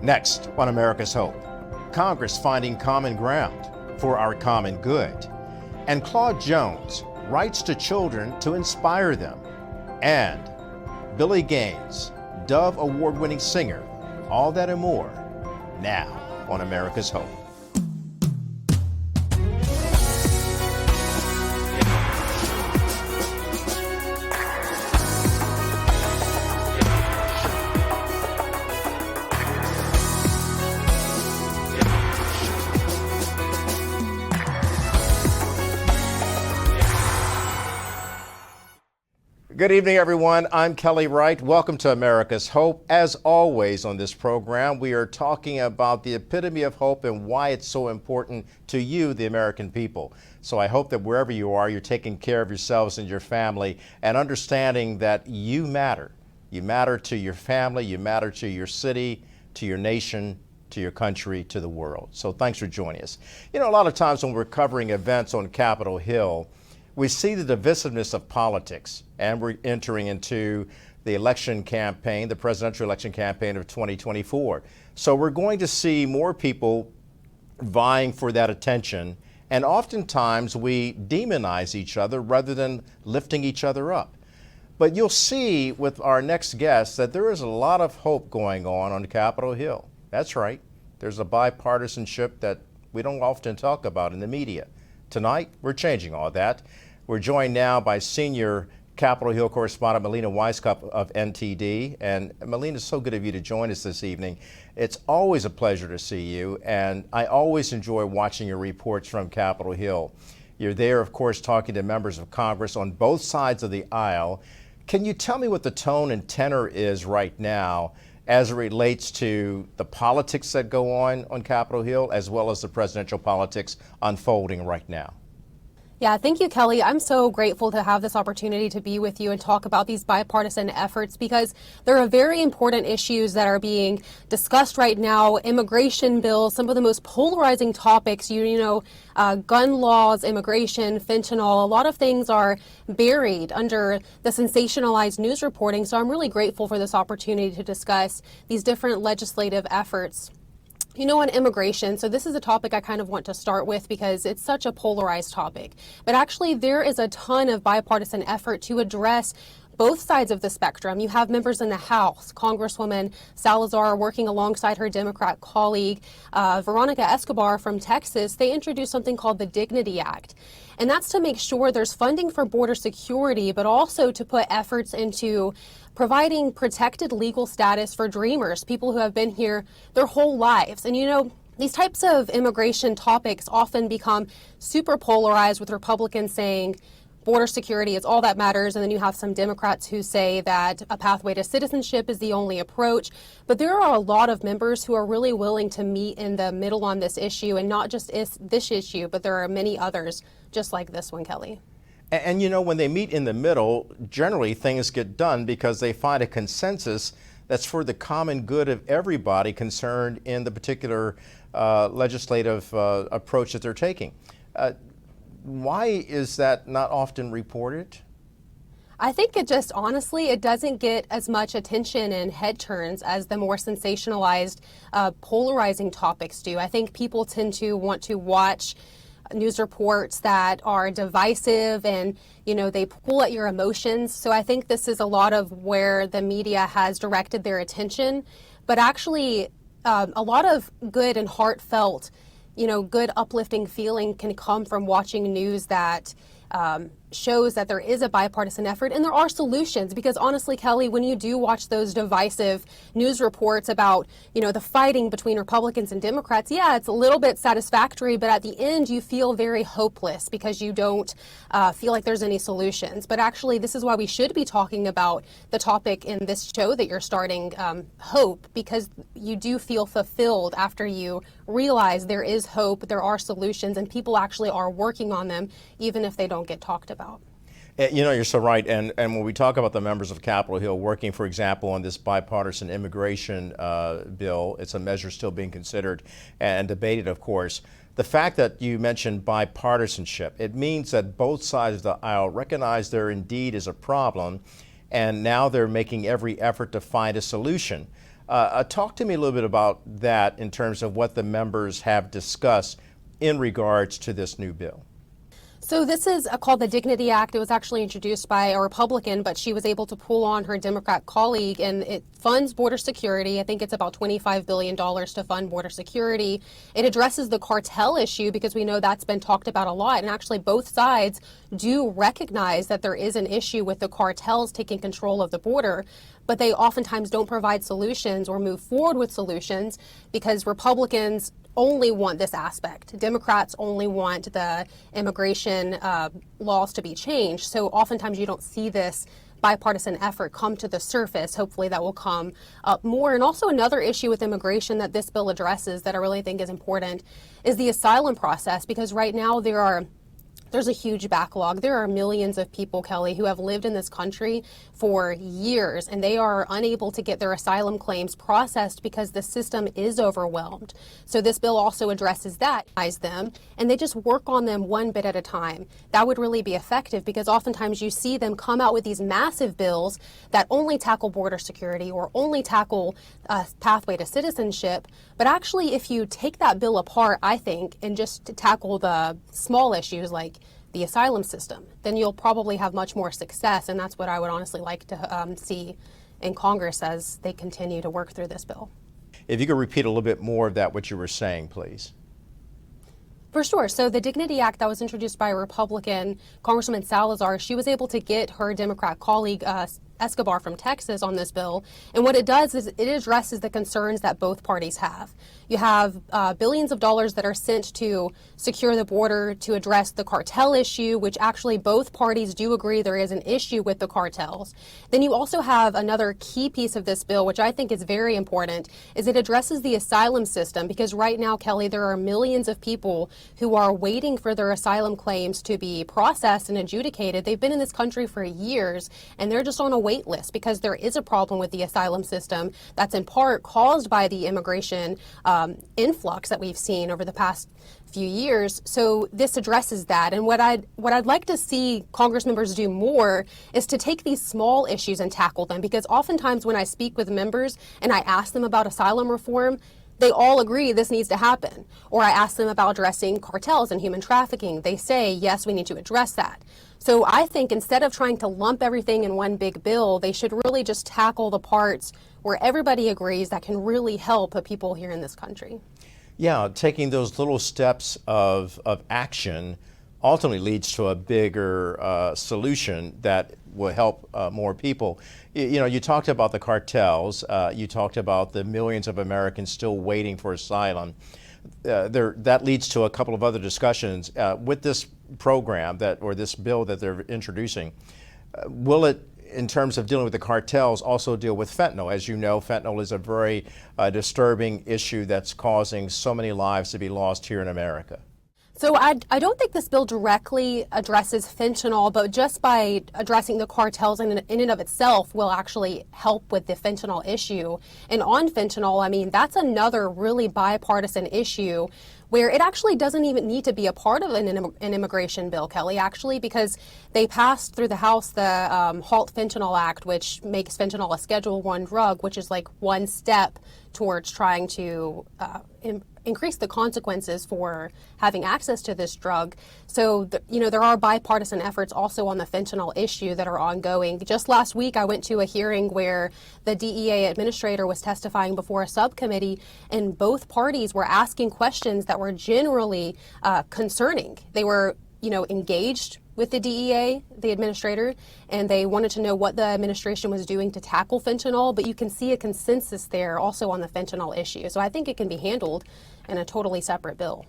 Next on America's Hope, Congress finding common ground for our common good. And Claude Jones writes to children to inspire them. And Billy Gaines, Dove Award-winning singer. All that and more now on America's Hope. Good evening, everyone. I'm Kelly Wright. Welcome to America's Hope. As always on this program, we are talking about the epitome of hope and why it's so important to you, the American people. So I hope that wherever you are, you're taking care of yourselves and your family and understanding that you matter. You matter to your family, you matter to your city, to your nation, to your country, to the world. So thanks for joining us. You know, a lot of times when we're covering events on Capitol Hill, we see the divisiveness of politics, and we're entering into the election campaign, the presidential election campaign of 2024. So we're going to see more people vying for that attention, and oftentimes we demonize each other rather than lifting each other up. But you'll see with our next guest that there is a lot of hope going on Capitol Hill. That's right. There's a bipartisanship that we don't often talk about in the media. Tonight, we're changing all that. We're joined now by senior Capitol Hill correspondent Melina Weisskopf of NTD. And Melina, it's so good of you to join us this evening. It's always a pleasure to see you, and I always enjoy watching your reports from Capitol Hill. You're there, of course, talking to members of Congress on both sides of the aisle. Can you tell me what the tone and tenor is right now as it relates to the politics that go on Capitol Hill, as well as the presidential politics unfolding right now? Yeah, thank you, Kelly. I'm so grateful to have this opportunity to be with you and talk about these bipartisan efforts because there are very important issues that are being discussed right now. Immigration bills, some of the most polarizing topics, gun laws, immigration, fentanyl, a lot of things are buried under the sensationalized news reporting. So I'm really grateful for this opportunity to discuss these different legislative efforts. You know, on immigration, so this is a topic I kind of want to start with because it's such a polarized topic. But actually, there is a ton of bipartisan effort to address both sides of the spectrum. You have members in the House, Congresswoman Salazar working alongside her Democrat colleague, Veronica Escobar from Texas. They introduced something called the Dignity Act. And that's to make sure there's funding for border security, but also to put efforts into providing protected legal status for dreamers, people who have been here their whole lives. And these types of immigration topics often become super polarized, with Republicans saying border security is all that matters, and then you have some Democrats who say that a pathway to citizenship is the only approach. But there are a lot of members who are really willing to meet in the middle on this issue, and not just this issue, but there are many others just like this one, Kelly. And when they meet in the middle, generally things get done because they find a consensus that's for the common good of everybody concerned in the particular legislative approach that they're taking. Why is that not often reported? I think it doesn't get as much attention and head turns as the more sensationalized, polarizing topics do. I think people tend to want to watch news reports that are divisive and, they pull at your emotions. So I think this is a lot of where the media has directed their attention. But actually, a lot of good and heartfelt, good uplifting feeling can come from watching news that shows that there is a bipartisan effort and there are solutions. Because honestly, Kelly, when you do watch those divisive news reports about, the fighting between Republicans and Democrats, yeah, it's a little bit satisfactory, but at the end you feel very hopeless because you don't feel like there's any solutions. But actually, this is why we should be talking about the topic in this show that you're starting, hope, because you do feel fulfilled after you realize there is hope, there are solutions, and people actually are working on them, even if they don't get talked about. You're so right. And when we talk about the members of Capitol Hill working, for example, on this bipartisan immigration bill, it's a measure still being considered and debated, of course. The fact that you mentioned bipartisanship, it means that both sides of the aisle recognize there indeed is a problem, and now they're making every effort to find a solution. Talk to me a little bit about that in terms of what the members have discussed in regards to this new bill. So this is called the Dignity Act. It was actually introduced by a Republican, but she was able to pull on her Democrat colleague, and it funds border security. I think it's about $25 billion to fund border security. It addresses the cartel issue because we know that's been talked about a lot, and actually both sides do recognize that there is an issue with the cartels taking control of the border, but they oftentimes don't provide solutions or move forward with solutions because Republicans only want this aspect. Democrats only want the immigration laws to be changed. So oftentimes you don't see this bipartisan effort come to the surface. Hopefully that will come up more. And also another issue with immigration that this bill addresses that I really think is important is the asylum process, because right now there's a huge backlog. There are millions of people, Kelly, who have lived in this country for years, and they are unable to get their asylum claims processed because the system is overwhelmed. So this bill also addresses that, and they just work on them one bit at a time. That would really be effective because oftentimes you see them come out with these massive bills that only tackle border security or only tackle pathway to citizenship. But actually, if you take that bill apart, I think, and just tackle the small issues like the asylum system, then you'll probably have much more success. And that's what I would honestly like to see in Congress as they continue to work through this bill. If you could repeat a little bit more of that, what you were saying, please. For sure. So the Dignity Act that was introduced by a Republican, Congresswoman Salazar, she was able to get her Democrat colleague, Escobar from Texas, on this bill. And what it does is it addresses the concerns that both parties have. You have billions of dollars that are sent to secure the border to address the cartel issue, which actually both parties do agree there is an issue with the cartels. Then you also have another key piece of this bill, which I think is very important, is it addresses the asylum system, because right now, Kelly, there are millions of people who are waiting for their asylum claims to be processed and adjudicated. They've been in this country for years, and they're just on a wait list because there is a problem with the asylum system that's in part caused by the immigration influx that we've seen over the past few years. So this addresses that. And what I'd like to see Congress members do more is to take these small issues and tackle them, because oftentimes when I speak with members and I ask them about asylum reform, they all agree this needs to happen. Or I ask them about addressing cartels and human trafficking. They say, yes, we need to address that. So I think instead of trying to lump everything in one big bill, they should really just tackle the parts where everybody agrees that can really help the people here in this country. Yeah, taking those little steps of action ultimately leads to a bigger solution that will help more people. You know, you talked about the cartels, you talked about the millions of Americans still waiting for asylum. That leads to a couple of other discussions. With this program or this bill that they're introducing, will it, in terms of dealing with the cartels, also deal with fentanyl? As you know, fentanyl is a very disturbing issue that's causing so many lives to be lost here in America. So I don't think this bill directly addresses fentanyl, but just by addressing the cartels in and of itself will actually help with the fentanyl issue. And on fentanyl, I mean, that's another really bipartisan issue where it actually doesn't even need to be a part of an immigration bill, Kelly, actually, because they passed through the House the Halt Fentanyl Act, which makes fentanyl a Schedule I drug, which is like one step towards trying to increase the consequences for having access to this drug. So, there are bipartisan efforts also on the fentanyl issue that are ongoing. Just last week, I went to a hearing where the DEA administrator was testifying before a subcommittee, and both parties were asking questions that were generally concerning. They were, engaged with the DEA, the administrator, and they wanted to know what the administration was doing to tackle fentanyl, but you can see a consensus there also on the fentanyl issue. So I think it can be handled in a totally separate bill.